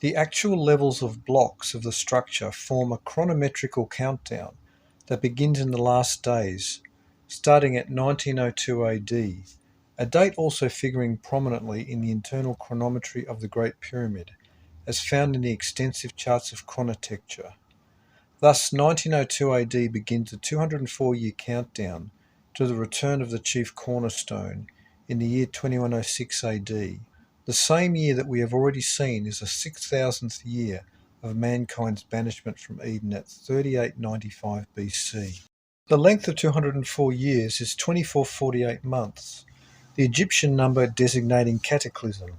The actual levels of blocks of the structure form a chronometrical countdown that begins in the last days, starting at 1902 AD, a date also figuring prominently in the internal chronometry of the Great Pyramid, as found in the extensive charts of chronotecture. Thus, 1902 AD begins a 204-year countdown to the return of the chief cornerstone in the year 2106 AD, the same year that we have already seen is the 6,000th year of mankind's banishment from Eden at 3895 BC. The length of 204 years is 2448 months, the Egyptian number designating cataclysm.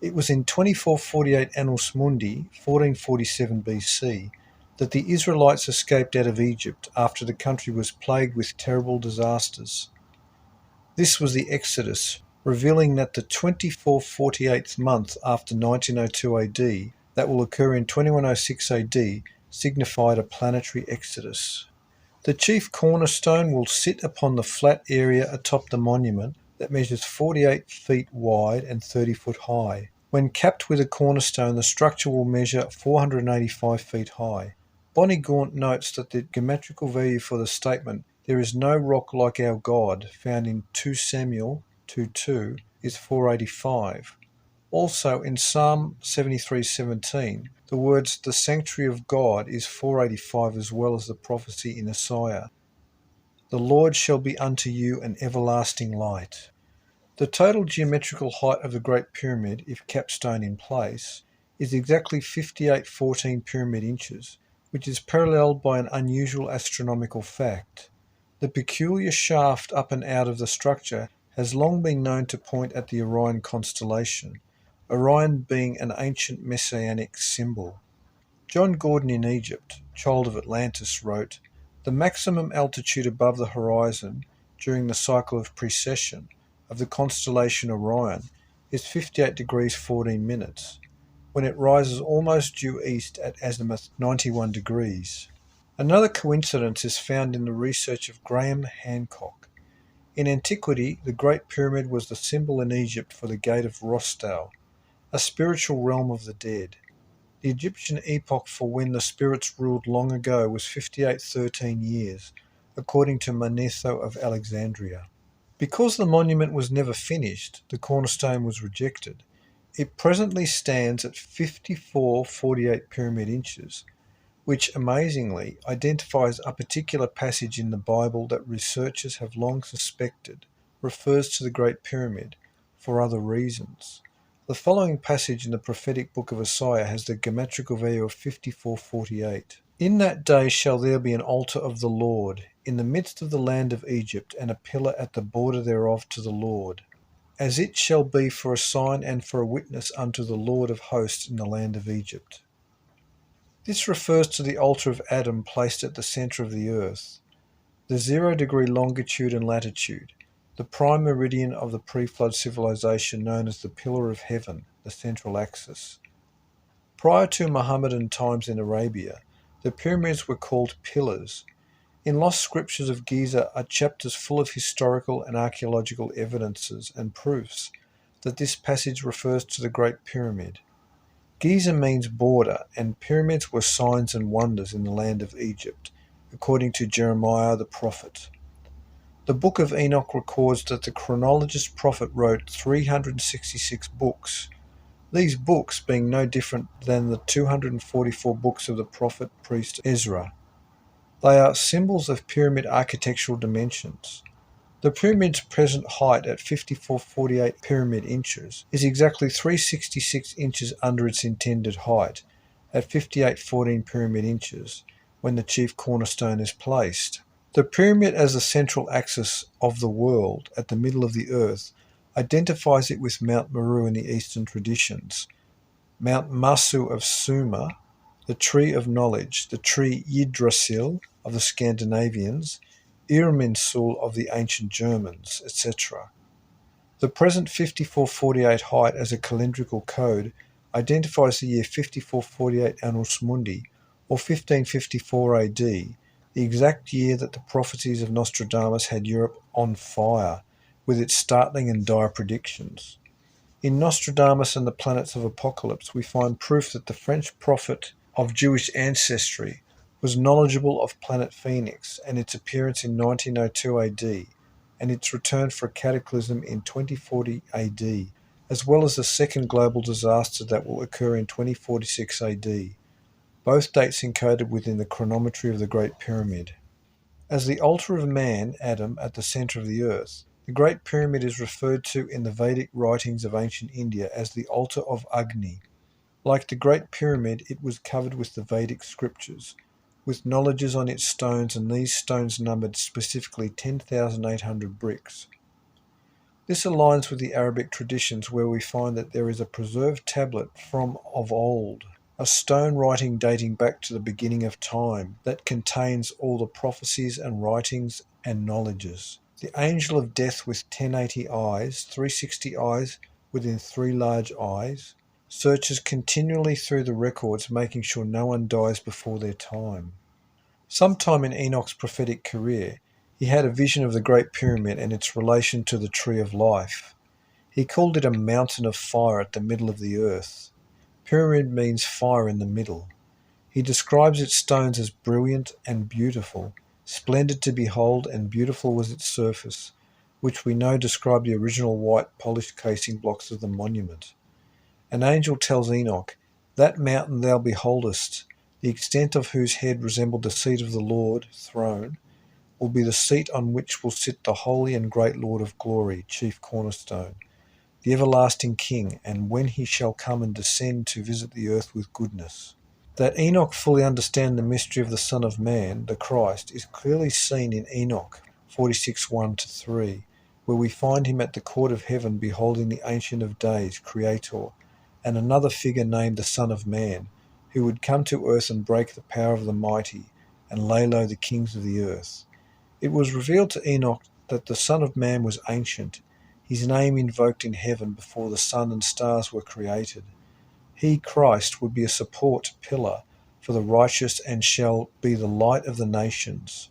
It was in 2448 Annus Mundi, 1447 BC, that the Israelites escaped out of Egypt after the country was plagued with terrible disasters. This was the Exodus, revealing that the 2448th month after 1902 AD, that will occur in 2106 AD, signified a planetary exodus. The chief cornerstone will sit upon the flat area atop the monument that measures 48 feet wide and 30 foot high. When capped with a cornerstone, the structure will measure 485 feet high. Bonnie Gaunt notes that the geometrical value for the statement, "There is no rock like our God," found in 2 Samuel 2:2, is 485. Also, in Psalm 73:17, the words "the sanctuary of God" is 485, as well as the prophecy in Isaiah, "The Lord shall be unto you an everlasting light." The total geometrical height of the Great Pyramid, if capstone in place, is exactly 5814 pyramid inches, which is paralleled by an unusual astronomical fact. The peculiar shaft up and out of the structure has long been known to point at the Orion constellation, Orion being an ancient messianic symbol. John Gordon in Egypt, child of Atlantis, wrote, "The maximum altitude above the horizon during the cycle of precession of the constellation Orion is 58 degrees 14 minutes, when it rises almost due east at azimuth 91 degrees. Another coincidence is found in the research of Graham Hancock. In antiquity, the Great Pyramid was the symbol in Egypt for the Gate of Rostal, a spiritual realm of the dead. The Egyptian epoch for when the spirits ruled long ago was 5813 years, according to Manetho of Alexandria. Because the monument was never finished, the cornerstone was rejected. It presently stands at 5448 pyramid inches, which amazingly identifies a particular passage in the Bible that researchers have long suspected refers to the Great Pyramid for other reasons. The following passage in the prophetic book of Isaiah has the geometrical value of 5448. "In that day shall there be an altar of the Lord in the midst of the land of Egypt, and a pillar at the border thereof to the Lord, as it shall be for a sign and for a witness unto the Lord of hosts in the land of Egypt." This refers to the altar of Adam placed at the centre of the earth, the 0-degree longitude and latitude, the prime meridian of the pre-flood civilization known as the Pillar of Heaven, the central axis. Prior to Mohammedan times in Arabia, the pyramids were called pillars. In Lost Scriptures of Giza are chapters full of historical and archaeological evidences and proofs that this passage refers to the Great Pyramid. Giza means border, and pyramids were signs and wonders in the land of Egypt, according to Jeremiah the prophet. The Book of Enoch records that the chronologist prophet wrote 366 books, these books being no different than the 244 books of the prophet priest Ezra. They are symbols of pyramid architectural dimensions. The pyramid's present height at 5448 pyramid inches is exactly 366 inches under its intended height at 5814 pyramid inches when the chief cornerstone is placed. The pyramid as the central axis of the world at the middle of the earth identifies it with Mount Meru in the Eastern traditions, Mount Masu of Sumer, the tree of knowledge, the tree Yggdrasil of the Scandinavians, Irminsul of the ancient Germans, etc. The present 5448 height as a calendrical code identifies the year 5448 Annus Mundi, or 1554 AD, the exact year that the prophecies of Nostradamus had Europe on fire with its startling and dire predictions. In Nostradamus and the Planets of Apocalypse, we find proof that the French prophet of Jewish ancestry was knowledgeable of planet Phoenix and its appearance in 1902 AD, and its return for a cataclysm in 2040 AD, as well as the second global disaster that will occur in 2046 AD, both dates encoded within the chronometry of the Great Pyramid. As the altar of man, Adam, at the centre of the earth, the Great Pyramid is referred to in the Vedic writings of ancient India as the altar of Agni. Like the Great Pyramid, it was covered with the Vedic scriptures, with knowledges on its stones, and these stones numbered specifically 10,800 bricks. This aligns with the Arabic traditions, where we find that there is a preserved tablet from of old, a stone writing dating back to the beginning of time, that contains all the prophecies and writings and knowledges. The angel of death with 1080 eyes, 360 eyes within 3 large eyes, searches continually through the records, making sure no one dies before their time. Sometime in Enoch's prophetic career, he had a vision of the Great Pyramid and its relation to the Tree of Life. He called it a mountain of fire at the middle of the earth. Pyramid means fire in the middle. He describes its stones as brilliant and beautiful, splendid to behold, and beautiful was its surface, which we know described the original white polished casing blocks of the monument. An angel tells Enoch, "That mountain thou beholdest, the extent of whose head resembled the seat of the Lord, throne, will be the seat on which will sit the holy and great Lord of glory, chief cornerstone, the everlasting King, and when he shall come and descend to visit the earth with goodness." That Enoch fully understand the mystery of the Son of Man, the Christ, is clearly seen in Enoch 46:1-3, where we find him at the court of heaven beholding the Ancient of Days, Creator, and another figure named the Son of Man, who would come to earth and break the power of the mighty and lay low the kings of the earth. It was revealed to Enoch that the Son of Man was ancient, his name invoked in heaven before the sun and stars were created. He, Christ, would be a support pillar for the righteous and shall be the light of the nations.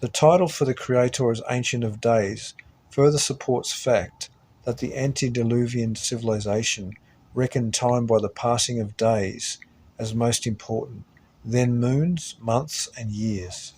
The title for the Creator as Ancient of Days further supports fact that the antediluvian civilization reckoned time by the passing of days as most important, then moons, months, and years.